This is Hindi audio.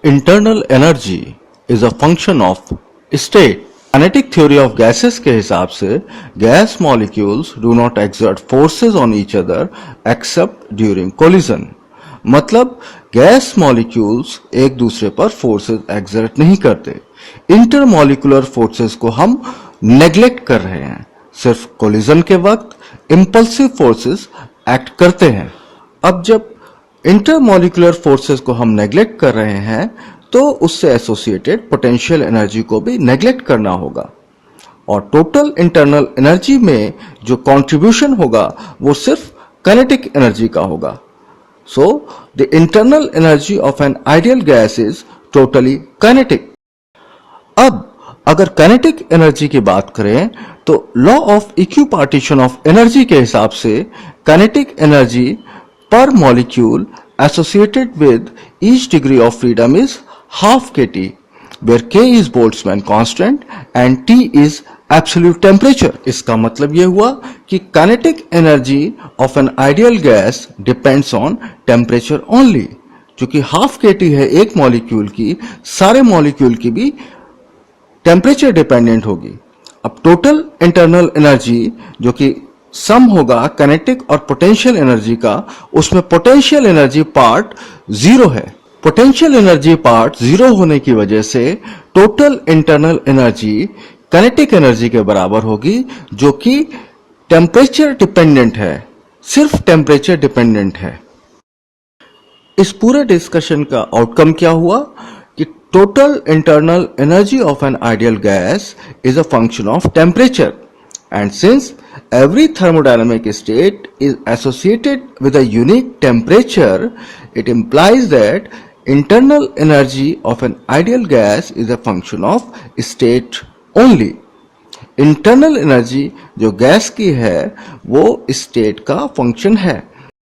Internal energy is a function of state. Kinetic theory of gases के हिसाब से gas molecules do not exert forces on each other except during collision. मतलब गैस मॉलिक्यूल्स एक दूसरे पर फोर्सेस एक्सर्ट नहीं करते. इंटरमॉलिक्यूलर फोर्सेस को हम नेग्लेक्ट कर रहे हैं. सिर्फ कोलिजन के वक्त इंपल्सिव फोर्सेस एक्ट करते हैं. अब जब इंटरमॉलिक्यूलर फोर्सेस को हम नेग्लेक्ट कर रहे हैं तो उससे एसोसिएटेड पोटेंशियल एनर्जी को भी नेग्लेक्ट करना होगा. और टोटल इंटरनल एनर्जी में जो कंट्रीब्यूशन होगा वो सिर्फ काइनेटिक एनर्जी का होगा. So, the internal energy of an ideal gas is totally kinetic. अब अगर काइनेटिक एनर्जी की बात करें तो law of equipartition of energy के हिसाब से काइनेटिक एनर्जी पर molecule associated with each degree of freedom is half kT, where K is Boltzmann constant and T is absolute temperature. इसका मतलब यह हुआ कि kinetic energy of an ideal gas depends on temperature only. चूंकि half kT है एक मॉलिक्यूल की, सारे मॉलिक्यूल की भी टेम्परेचर डिपेंडेंट होगी. अब टोटल इंटरनल एनर्जी जो कि सम होगा काइनेटिक और पोटेंशियल एनर्जी का, उसमें पोटेंशियल एनर्जी पार्ट जीरो है. पोटेंशियल एनर्जी पार्ट जीरो होने की वजह से total internal energy kinetic energy के बराबर होगी जो कि टेम्परेचर डिपेंडेंट है, सिर्फ टेम्परेचर डिपेंडेंट है. इस पूरे डिस्कशन का आउटकम क्या हुआ कि total internal energy of an ideal gas is a function of temperature. And since every thermodynamic state is associated with a unique temperature, it implies that internal energy of an ideal gas is a function of state only. Internal energy जो गैस की है वो स्टेट का फंक्शन है.